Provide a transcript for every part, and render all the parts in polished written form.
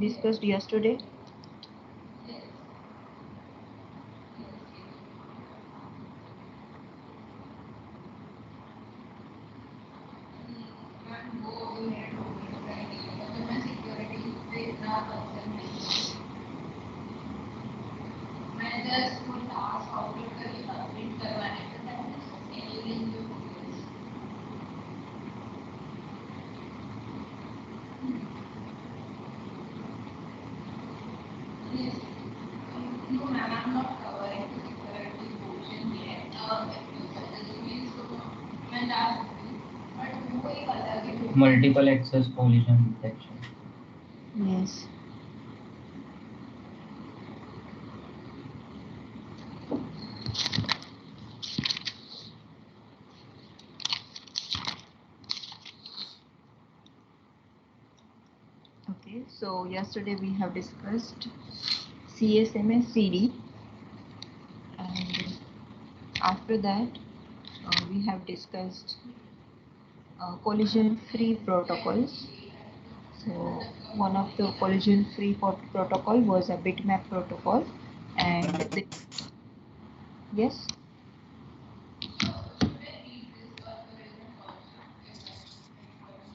discussed yesterday? Multiple access collision detection. Yes. Okay, so yesterday we have discussed CSMS CD, and after that we have discussed collision free protocols. So one of the collision free protocol was a bitmap protocol, and yes.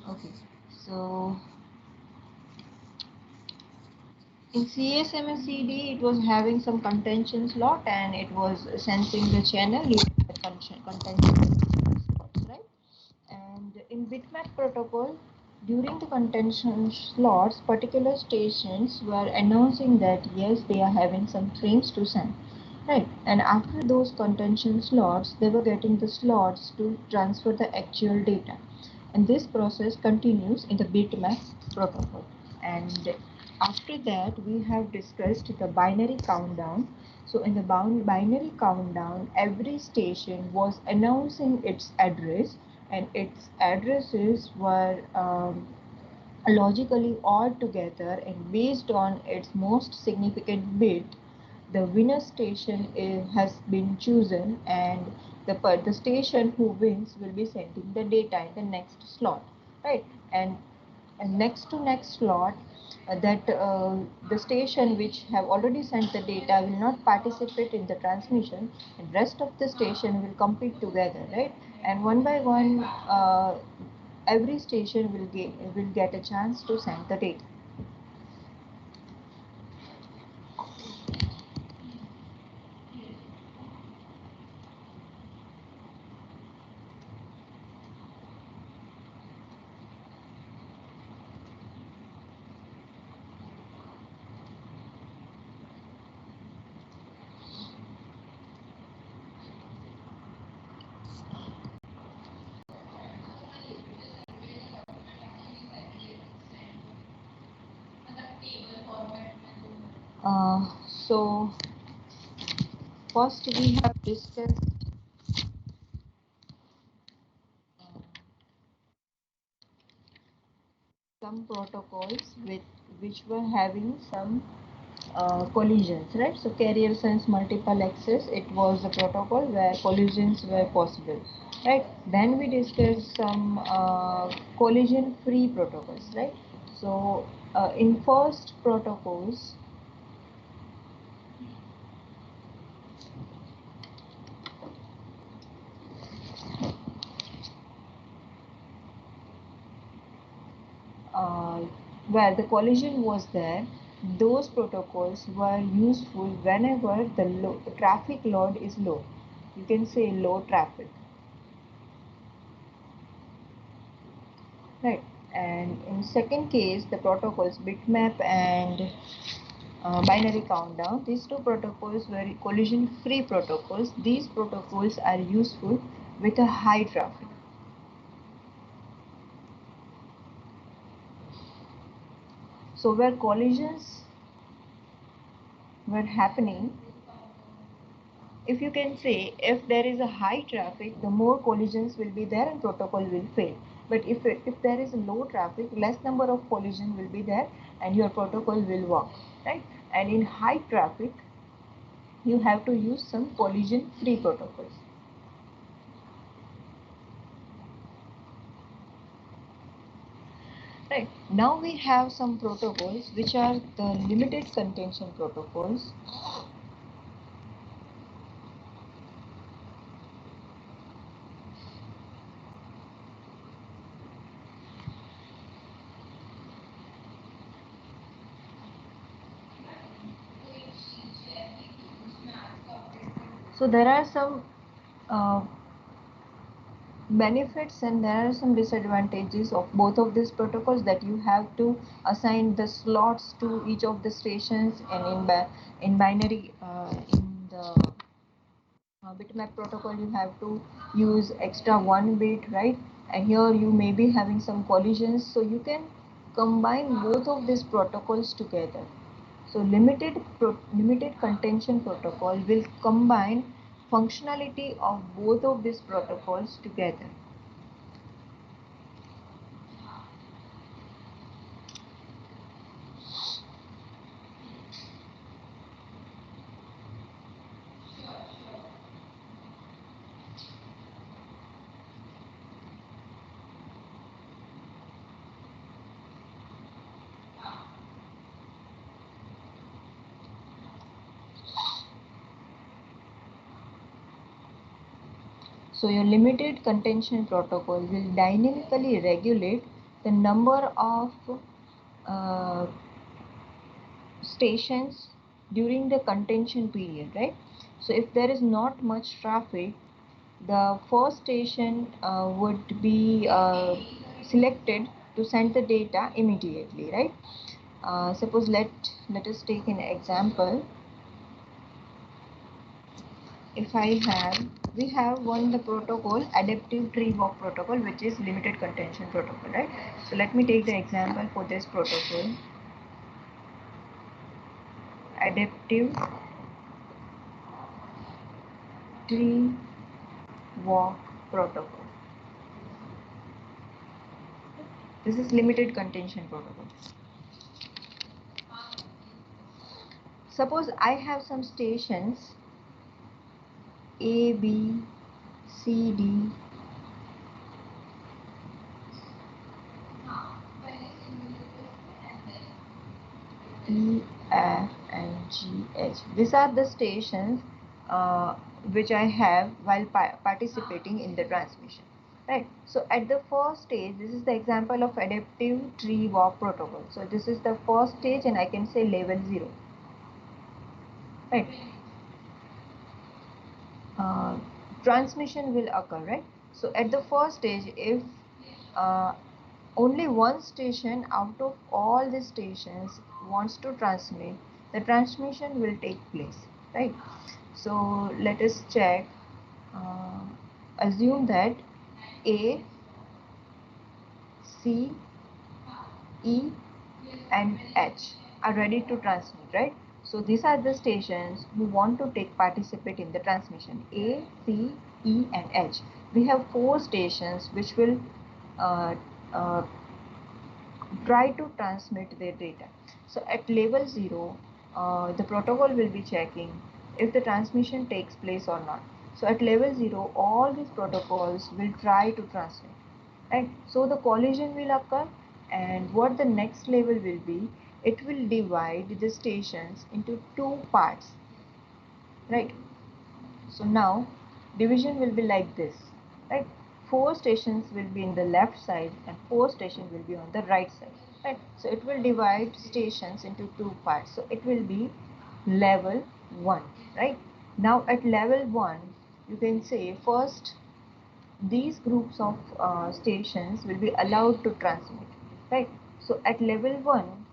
Okay, so in CSMSCD, it was having some contention slot and it was sensing the channel using the contention slots, right? And in bitmap protocol, during the contention slots, particular stations were announcing that yes, they are having some frames to send, right? And after those contention slots, they were getting the slots to transfer the actual data. And this process continues in the bitmap protocol. And after that, we have discussed the binary countdown. So in the binary countdown, every station was announcing its address, and its addresses were logically all together, and based on its most significant bit, the winner station has been chosen, and the station who wins will be sending the data in the next slot, right? And next to next slot, that the station which have already sent the data will not participate in the transmission, and rest of the station will compete together, right? And one by one, every station will get a chance to send the data. So first we have discussed some protocols with which were having some collisions, right? So carrier sense multiple access, it was a protocol where collisions were possible, right? Then we discussed some collision free protocols, right? So in first protocols, uh, where the collision was there, those protocols were useful whenever the traffic load is low. You can say low traffic, right? And in second case, the protocols bitmap and binary countdown, these two protocols were collision free protocols. These protocols are useful with a high traffic. So where collisions were happening, if you can say, if there is a high traffic, the more collisions will be there and protocol will fail. But if there is a low traffic, less number of collision will be there and your protocol will work, right? And in high traffic, you have to use some collision free protocols. Right. Now we have some protocols which are the limited contention protocols. So there are some benefits and there are some disadvantages of both of these protocols, that you have to assign the slots to each of the stations, and in binary in the bitmap protocol you have to use extra 1 bit, right? And here you may be having some collisions, so you can combine both of these protocols together. So limited contention protocol will combine functionality of both of these protocols together. So your limited contention protocol will dynamically regulate the number of uh, stations during the contention period, right? So if there is not much traffic, the first station would be selected to send the data immediately, right? Suppose let us take an example. If we have one the protocol, adaptive tree walk protocol, which is limited contention protocol, right? So let me take the example for this protocol, adaptive tree walk protocol. This is limited contention protocol. Suppose I have some stations A, B, C, D, E, F, and G, H. These are the stations which I have while participating in the transmission. Right. So at the first stage, this is the example of adaptive tree walk protocol. So this is the first stage, and I can say level 0. Right. Uh, Transmission will occur, right? So at the first stage, if uh, only one station out of all the stations wants to transmit, the transmission will take place, right? So let us check. uh, Assume that A, C, E, and H are ready to transmit, right? So these are the stations who want to participate in the transmission, A, C, E, and H. We have 4 stations which will uh, uh, try to transmit their data. So at level 0, the protocol will be checking if the transmission takes place or not. So at level 0, all these protocols will try to transmit. Right? So the collision will occur, and what the next level will be, it will divide the stations into 2 parts. Right? So now division will be like this, right? 4 stations will be in the left side and 4 stations will be on the right side, right? So it will divide stations into 2 parts. So it will be level 1, right? Now at level 1, you can say first these groups of stations will be allowed to transmit, right? So at level 1,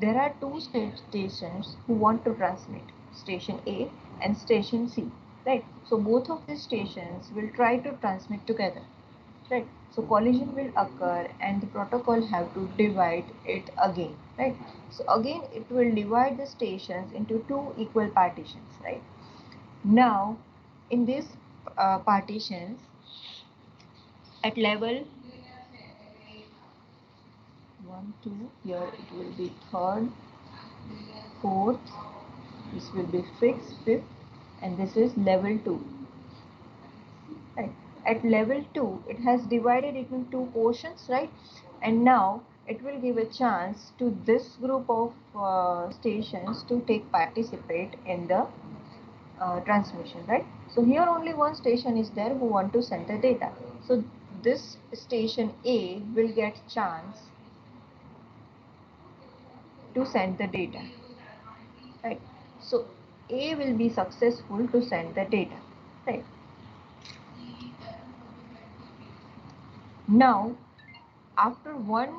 there are 2 stations who want to transmit, station A and station C, right? So both of these stations will try to transmit together, right? So collision will occur and the protocol have to divide it again, right? So again it will divide the stations into 2 equal partitions, right? Now in these partitions, at level 1, 2, here it will be third, fourth, this will be fifth, and this is level 2. Right. At level 2, it has divided it into 2 portions, right? And now it will give a chance to this group of stations to participate in the transmission, right? So here only one station is there who want to send the data. So this station A will get chance to send the data, right? So A will be successful to send the data, right? Now, after one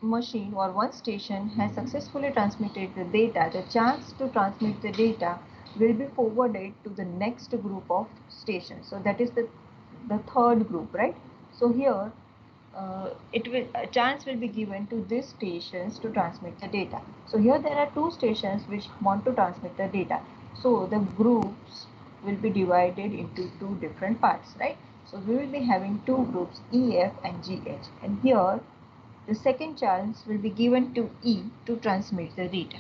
machine or one station has successfully transmitted the data, the chance to transmit the data will be forwarded to the next group of stations. So that is the third group, right? So here a chance will be given to these stations to transmit the data. So here there are two stations which want to transmit the data. So the groups will be divided into two different parts, right? So we will be having two groups, EF and GH, and here the second chance will be given to E to transmit the data,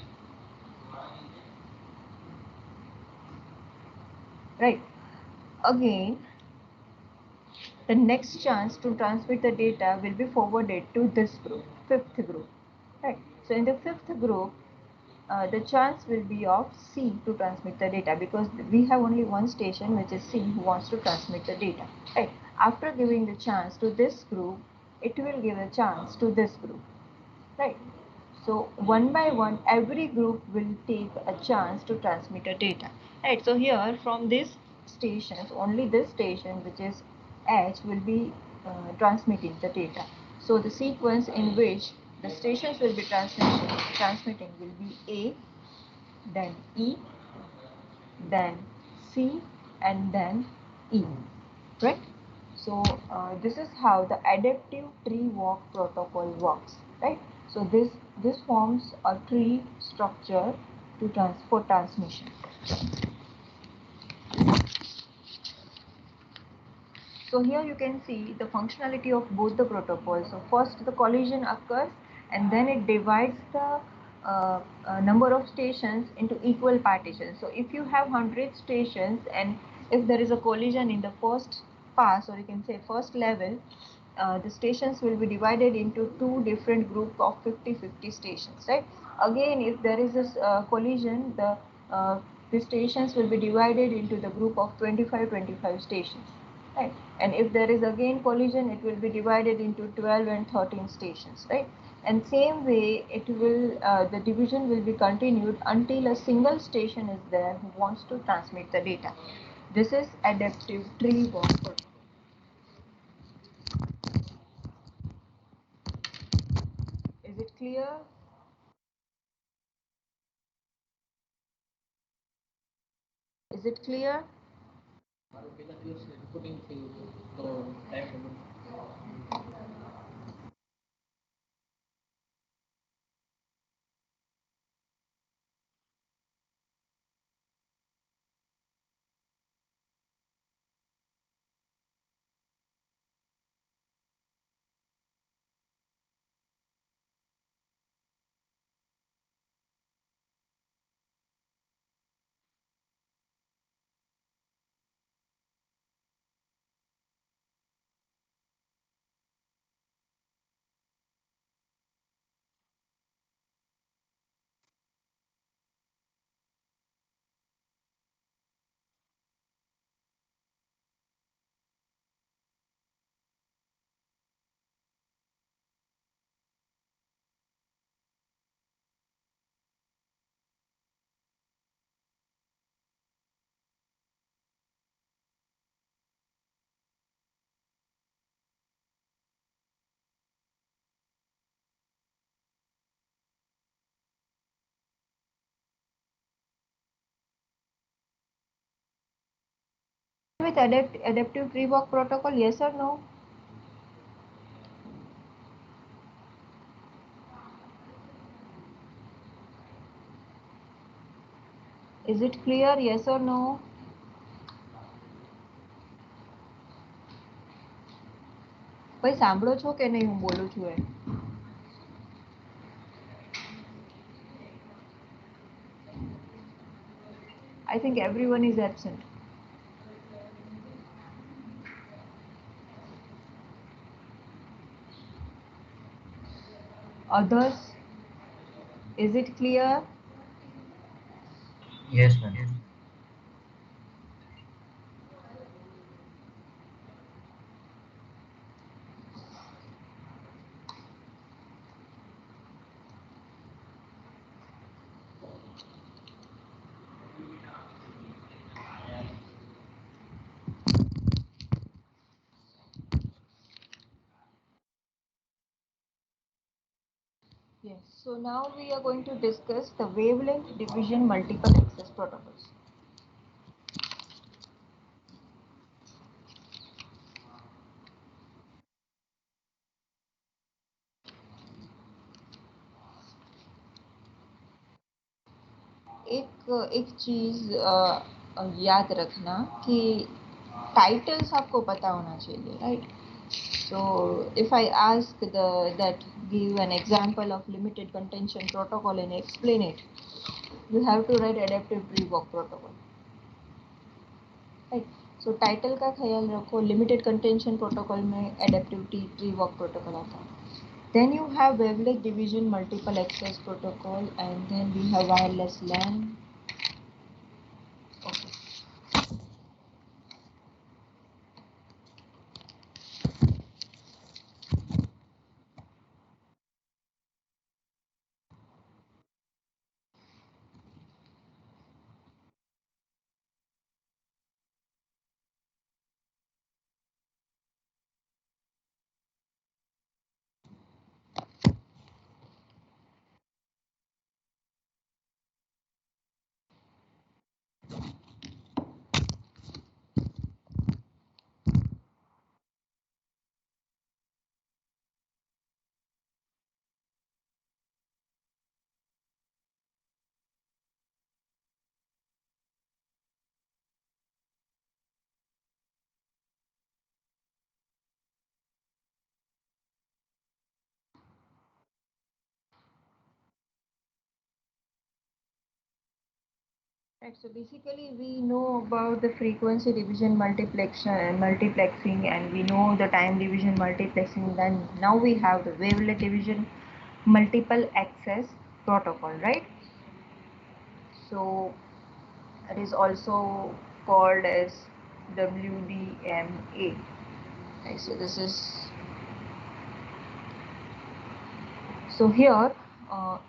right? Again, the next chance to transmit the data will be forwarded to this group, fifth group, right? So in the fifth group, the chance will be of C to transmit the data, because we have only one station which is C who wants to transmit the data, right? After giving the chance to this group, it will give a chance to this group, right? So one by one, every group will take a chance to transmit the data, right? So here from these stations, only this station which is H will be transmitting the data. So the sequence in which the stations will be transmitting will be A, then E, then C, and then E, right? So this is how the adaptive tree walk protocol works, right? So this forms a tree structure to for transmission. So here you can see the functionality of both the protocols. So first the collision occurs, and then it divides the number of stations into equal partitions. So if you have 100 stations, and if there is a collision in the first pass, or you can say first level, the stations will be divided into two different group of 50-50 stations, right? Again, if there is this collision, the stations will be divided into the group of 25-25 stations, right? And if there is again collision, it will be divided into 12 and 13 stations, right? And same way, it will the division will be continued until a single station is there who wants to transmit the data. This is adaptive tree walk protocol. Is it clear? Is it clear? With adaptive tree walk protocol, yes or no? Is it clear? Yes or no? ભાઈ સાંભળો છો કે નહીં હું બોલું છું એ? I think everyone is absent. Others, is it clear? Yes, ma'am. Yes. So now we are going to discuss the wavelength division multiple access protocols. एक चीज़ याद रखना कि टाइटल्स आपको पता होना चाहिए, right? So if I ask that give an example of limited contention protocol and explain it, you have to write adaptive tree-walk protocol, right? So title का ख्याल रखो, limited contention protocol में adaptive tree-walk protocol आता है. Then you have wavelength division multiple access protocol, and then we have wireless LAN. Okay. Right, so basically we know about the frequency division multiplexing, and we know the time division multiplexing. Then now we have the wavelength division multiple access protocol, right? So it is also called as WDMA. Right, so this is, so here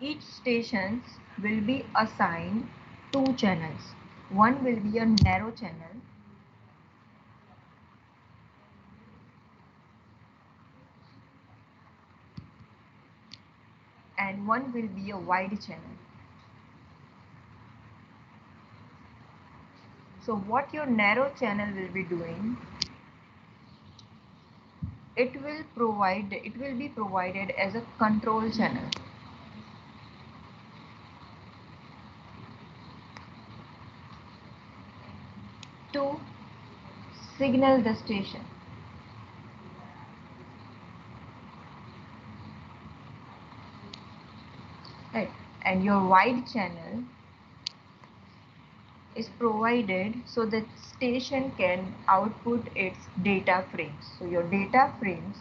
each stations will be assigned two channels. One will be a narrow channel and one will be a wide channel. So what your narrow channel will be doing, it will be provided as a control channel to signal the station, right? And your wide channel is provided so that station can output its data frames. So your data frames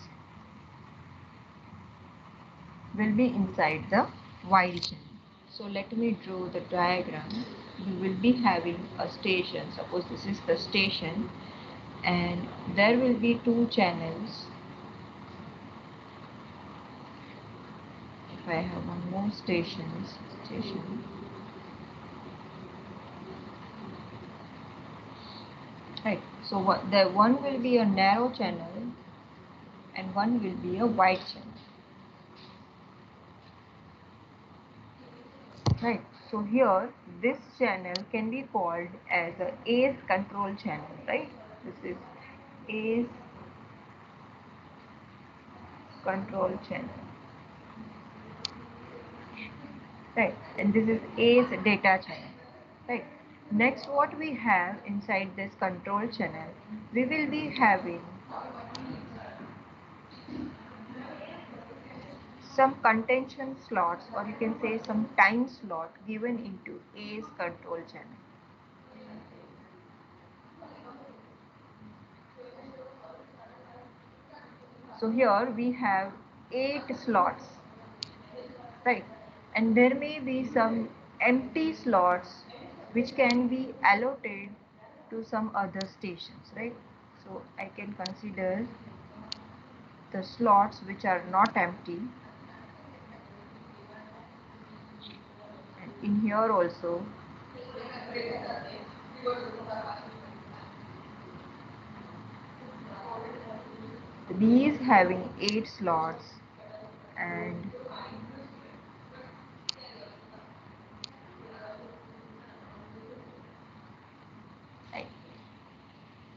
will be inside the wide channel. So let me draw the diagram. You will be having a station. Suppose this is the station, and there will be two channels. If I have one more station, right? So what, the one will be a narrow channel and one will be a wide channel. Right. So here this channel can be called as a ACE control channel, right? This is ACE control channel, right? And this is ACE data channel, right? Next, what we have inside this control channel, we will be having some contention slots, or you can say some time slot given into ACE control channel. So here we have 8 slots, right? And there may be some empty slots which can be allotted to some other stations, right? So I can consider the slots which are not empty, and in here also the B is having 8 slots, and right.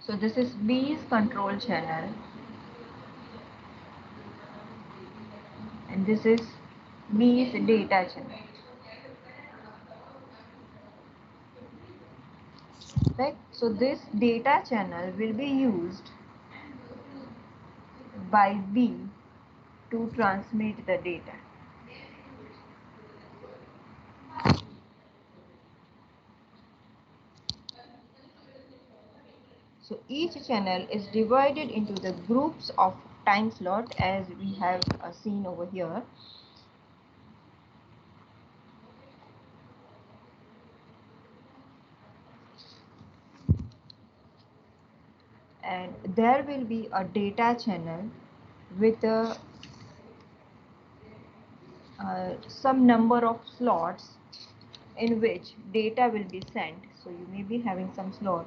So this is B's control channel, and this is B's data channel, right? So this data channel will be used by B to transmit the data. So each channel is divided into the groups of time slot as we have seen over here. And there will be a data channel with some number of slots in which data will be sent. So you may be having some slot.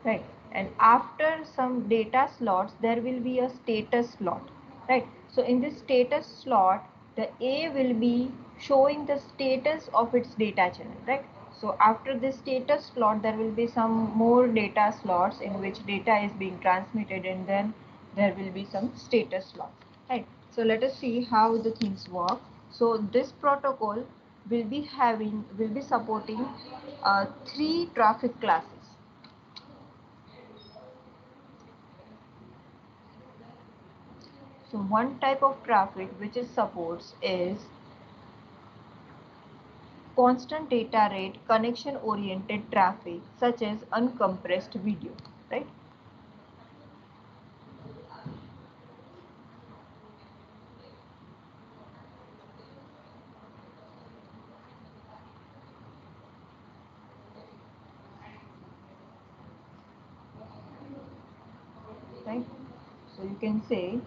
Right, and after some data slots there will be a status slot, right? So in this status slot the A will be showing the status of its data channel, right? So after this status slot there will be some more data slots in which data is being transmitted, and then there will be some status slot, right? So let us see how the things work. So this protocol will be supporting 3 traffic classes. So one type of traffic which it supports is constant data rate connection oriented traffic, such as uncompressed video, right? Right? So you can say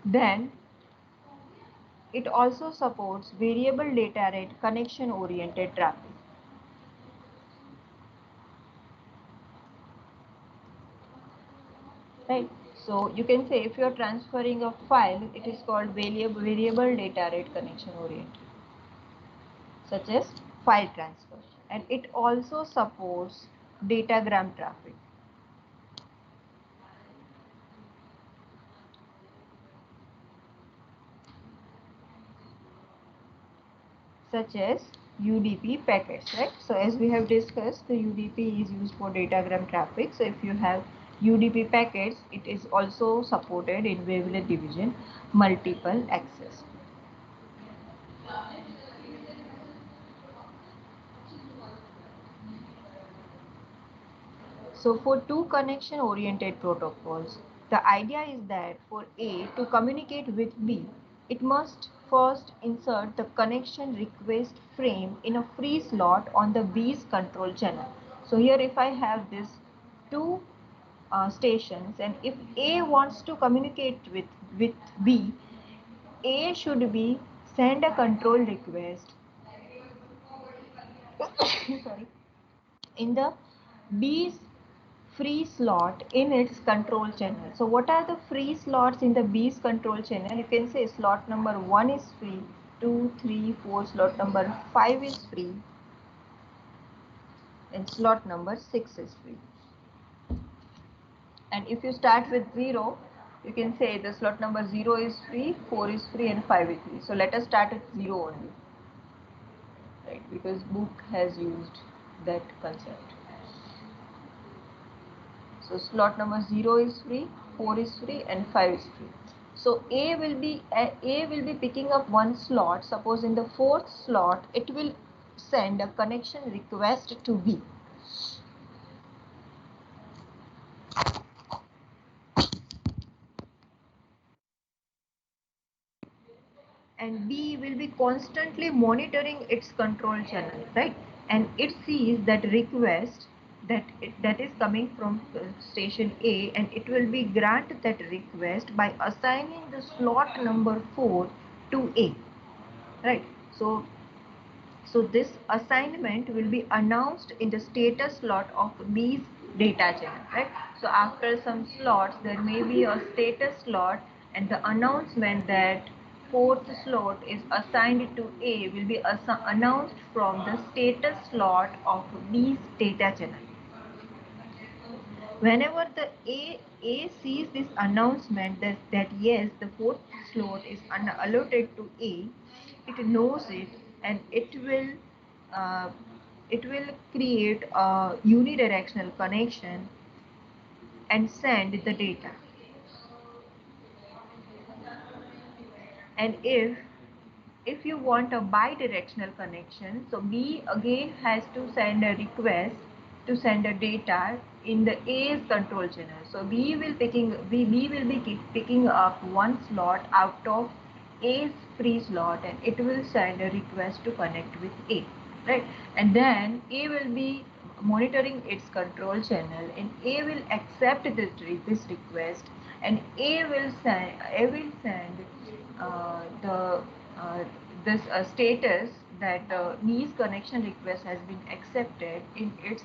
then it also supports variable data rate connection oriented traffic. Right? So you can say if you are transferring a file, it is called variable data rate connection oriented, such as file transfer, and it also supports datagram traffic, such as UDP packets, right? So as we have discussed, the UDP is used for datagram traffic. So if you have UDP packets, it is also supported in wavelet division multiple access. So for two connection oriented protocols, the idea is that for A to communicate with B, it must first insert the connection request frame in a free slot on the B's control channel. So here if I have this two stations, and if A wants to communicate with B, A should be send a control request sorry, in the B's free slot in its control channel. So what are the free slots in the B's control channel? You can say slot number 1 is free, 2, 3, 4, slot number 5 is free, and slot number 6 is free. And if you start with 0, You can say the slot number 0 is free, 4 is free, and 5 is free. So let us start at 0 only, right? Because book has used that concept. So slot number 0 is free, 4 is free, and 5 is free. So A will be picking up one slot. Suppose in the fourth slot, it will send a connection request to B. And B will be constantly monitoring its control channel, right? And it sees that request that is coming from station A, and it will be grant that request by assigning the slot number 4 to A, right? So this assignment will be announced in the status slot of B's data channel, right? So after some slots, there may be a status slot, and the announcement that fourth slot is assigned to A will be announced from the status slot of B's data channel. Whenever the A sees this announcement that yes, the fourth slot is allotted to A, it knows it, and uh, it will create a unidirectional connection and send the data. And if you want a bidirectional connection, so B again has to send a request to send a data in the A's control channel. So B will be picking up one slot out of A's free slot, and it will send a request to connect with A, right? And then A will be monitoring its control channel, and A will accept this request, and A will send the this status that B's connection request has been accepted in its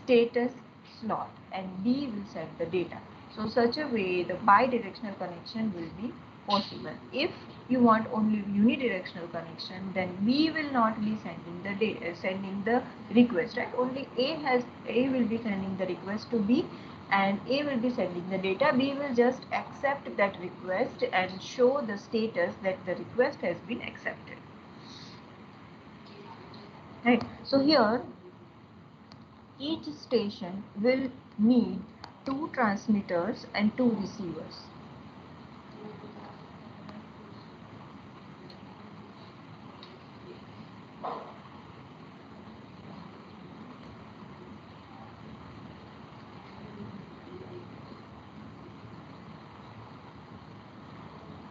status slot, and B will send the data. So such a way the bidirectional connection will be possible. If you want only unidirectional connection, then B will not be sending the data, sending the request, right? Only A will be sending the request to B, and A will be sending the data. B will just accept that request and show the status that the request has been accepted. Right. So here each station will need 2 transmitters and 2 receivers.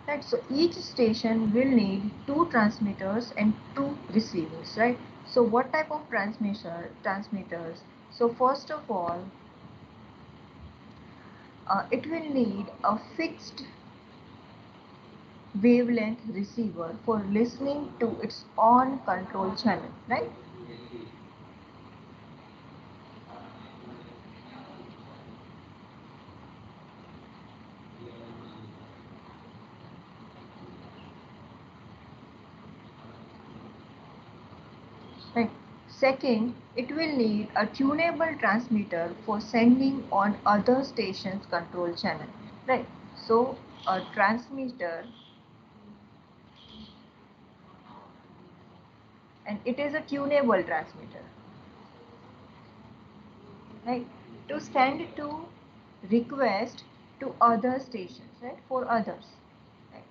Right, so each station will need 2 transmitters and 2 receivers, right? So what type of transmitters? So first of all, it will need a fixed wavelength receiver for listening to its own control channel, right? Right. Second, it will need a tunable transmitter for sending on other stations control channel, right? So a transmitter, and it is a tunable transmitter, right? To send to request to other stations, right? For others, right?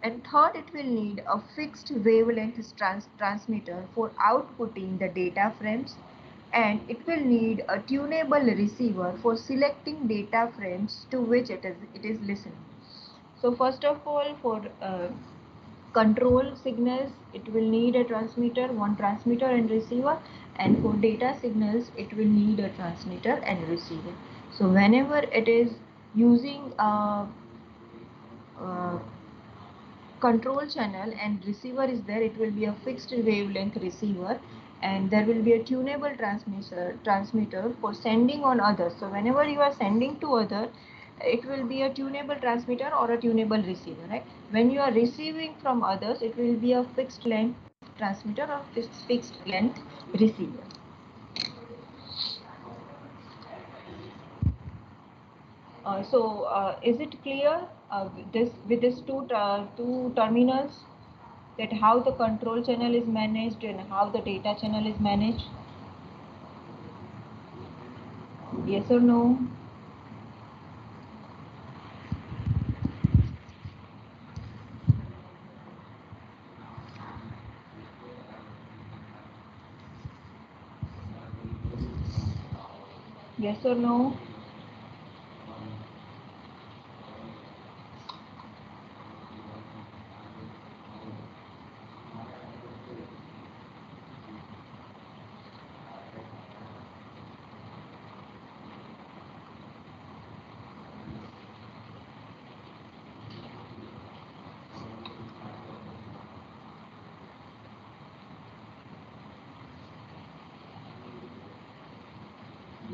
And third, it will need a fixed wavelength transmitter for outputting the data frames, and it will need a tunable receiver for selecting data frames to which it is listening. So first of all, for control signals, it will need a transmitter, one transmitter and receiver, and for data signals, it will need a transmitter and receiver. So whenever it is using a control channel and receiver is there, it will be a fixed wavelength receiver, and there will be a tunable transmitter for sending on others. So whenever you are sending to other, it will be a tunable transmitter or a tunable receiver, right? When you are receiving from others, it will be a fixed length transmitter or fixed length receiver. Is it clear with this two terminals that how the control channel is managed and how the data channel is managed? Yes or no? Yes or no?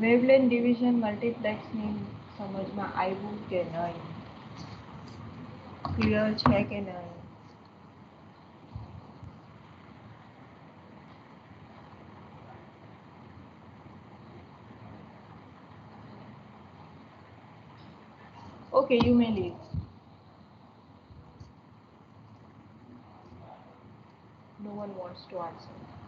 Wavelength division multiplex में समझ में આવ્યું કે નહીં? Clear છે કે નહીં? Okay, you may leave. No one wants to answer.